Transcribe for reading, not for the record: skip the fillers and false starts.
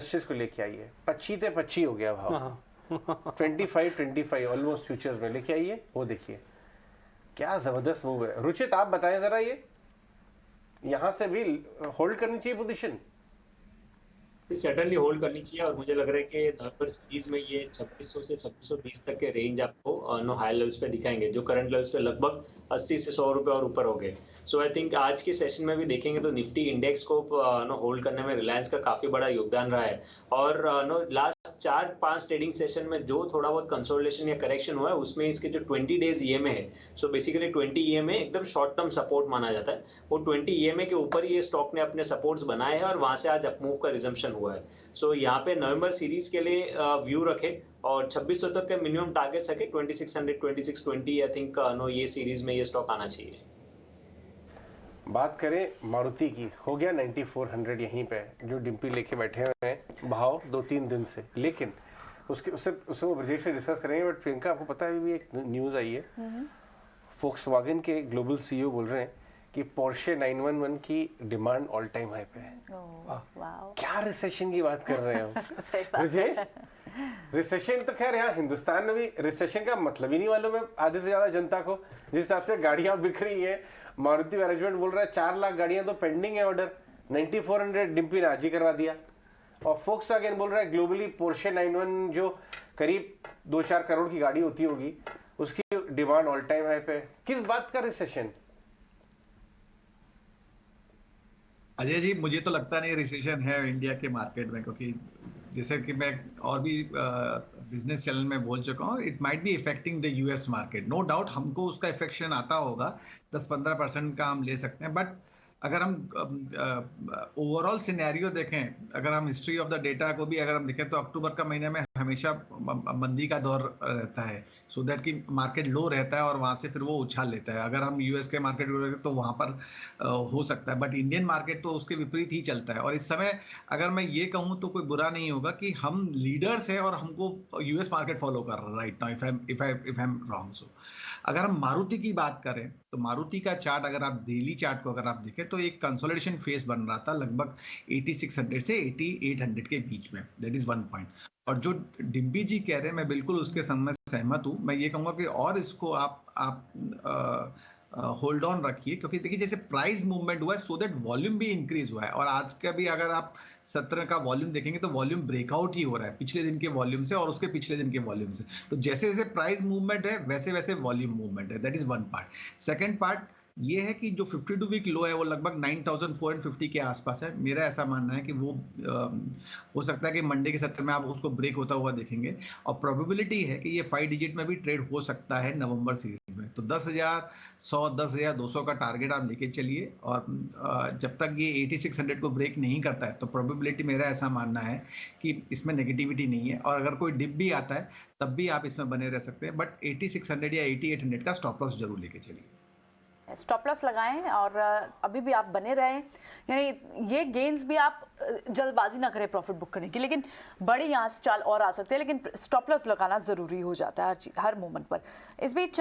Investors को लेके आइए, 25 हो गया भाव, 25 ऑलमोस्ट फ्यूचर्स में लेके आइए, वो देखिए क्या जबरदस्त मूव है। रुचित आप बताएं जरा, ये यहां से भी होल्ड करनी चाहिए पोजीशन? सर्टेनली होल्ड करनी चाहिए, और मुझे लग रहा है कि नवंबर सीरीज में ये 2600 से 2620 तक के रेंज आपको नो हाई लेवल्स पे दिखाएंगे, जो करंट लेवल्स पे लगभग 80 से 100 रुपए और ऊपर हो गए। सो आई थिंक आज के सेशन में भी देखेंगे तो निफ्टी इंडेक्स को नो होल्ड करने में रिलायंस का काफी बड़ा योगदान रहा है। और नो लास्ट 4-5 ट्रेडिंग सेशन में जो थोड़ा बहुत कंसोलिडेशन या करेक्शन हुआ है, उसमें इसके जो 20 डेज ईएमए है, सो बेसिकली 20 ईएमए एकदम शॉर्ट टर्म सपोर्ट माना जाता है। वो 20 ईएमए के ऊपर ही ये स्टॉक ने अपने सपोर्ट्स बनाए हैं और वहां से आज अपमूव का रिजम्पशन हुआ है। सो यहाँ पे नवंबर सीरीज के लिए व्यू रखे और 2600 तक के मिनिमम टारगेट रखे, 2600 2620 आई थिंक नो ये सीरीज में ये स्टॉक आना चाहिए। बात करें मारुति की, हो गया 9400 यहीं पे जो डिम्पी लेके बैठे हुए हैं भाव 2-3 दिन से, लेकिन उससे ब्रजेश से डिस्कस करेंगे। बट प्रियंका, आपको पता है भी एक न्यूज़ आई है, फोक्सवागन के ग्लोबल सीईओ बोल रहे हैं कि पोर्शे 911 की डिमांड ऑल टाइम हाई पे है। क्या रिसेशन की बात कर रहे हो ब्रजेश? रिसेशन तो खैर यहाँ हिंदुस्तान में भी रिसेशन का मतलब ही नहीं मालूम है आधे से ज्यादा जनता को। जिस हिसाब से गाड़ियां बिक रही है, मारुति मैनेजमेंट बोल रहा है 4 लाख गाड़ियां तो पेंडिंग है ऑर्डर, 9400 डिम्पी ने आज ही करवा दिया। और फोक्सवागन बोल रहा है ग्लोबली पोर्शे 911 जो करीब 2-4 करोड़ की गाड़ी होती होगी, उसकी डिमांड ऑल टाइम हाई पे। किस बात का रिसेशन? अजय जी, मुझे तो लगता नहीं रिसेशन है इंडिया के मार्केट में, क्योंकि जैसे कि मैं और भी बिजनेस चैनल में बोल चुका हूँ, it might be affecting the US market. No doubt हमको उसका इफेक्शन आता होगा, 10-15% का हम ले सकते हैं। बट अगर हम ओवरऑल सिनेरियो देखें, अगर हम हिस्ट्री ऑफ द डेटा को भी अगर हम देखें, तो अक्टूबर का महीने में हमेशा मंदी का दौर रहता है, सो दैट कि मार्केट लो रहता है और वहां से फिर वो उछाल लेता है। अगर हम यूएस के मार्केट को तो वहां पर हो सकता है, बट इंडियन मार्केट तो उसके विपरीत ही चलता है। और इस समय अगर मैं ये कहूँ तो कोई बुरा नहीं होगा कि हम लीडर्स हैं और हमको यूएस मार्केट फॉलो कर रहा है right now, if I am wrong. So अगर हम मारुति की बात करें तो मारुति का चार्ट अगर आप डेली चार्ट को अगर आप देखें तो एक कंसोलिडेशन फेज बन रहा था लगभग 8600 से 8800 के बीच में, दैट इज वन पॉइंट। और जो डिम्पी जी कह रहे हैं मैं बिल्कुल उसके संग में सहमत हूं। मैं ये कहूंगा कि और इसको आप होल्ड ऑन रखिए, क्योंकि देखिए जैसे प्राइस मूवमेंट हुआ है, सो दैट वॉल्यूम भी इंक्रीज हुआ है। और आज का भी अगर आप 17 का वॉल्यूम देखेंगे तो वॉल्यूम ब्रेकआउट ही हो रहा है पिछले दिन के वॉल्यूम से और उसके पिछले दिन के वॉल्यूम से। तो जैसे जैसे प्राइस मूवमेंट है वैसे वैसे वॉल्यूम मूवमेंट है, that is one part. Second part ये है कि जो 52 वीक लो है वो लगभग 9450 के आसपास है। मेरा ऐसा मानना है कि वो हो सकता है कि मंडे के सत्र में आप उसको ब्रेक होता हुआ देखेंगे, और प्रोबेबिलिटी है कि ये 5 डिजिट में भी ट्रेड हो सकता है नवंबर सीरीज में। तो 10,100 10,200 का टारगेट आप लेके चलिए, और जब तक ये 8600 को ब्रेक नहीं करता है तो प्रोबेबिलिटी मेरा ऐसा मानना है कि इसमें नेगेटिविटी नहीं है। और अगर कोई डिप भी आता है तब भी आप इसमें बने रह सकते हैं, बट 8600 या 8800 का स्टॉप लॉस जरूर लेके चलिए। स्टॉप लॉस लगाएं और अभी भी आप बने रहें, यानी ये गेन्स भी आप जल्दबाजी ना करें प्रॉफिट बुक करने की, लेकिन बड़ी यहाँ से चाल और आ सकते हैं, लेकिन स्टॉप लॉस लगाना ज़रूरी हो जाता है हर मोमेंट पर। इस बीच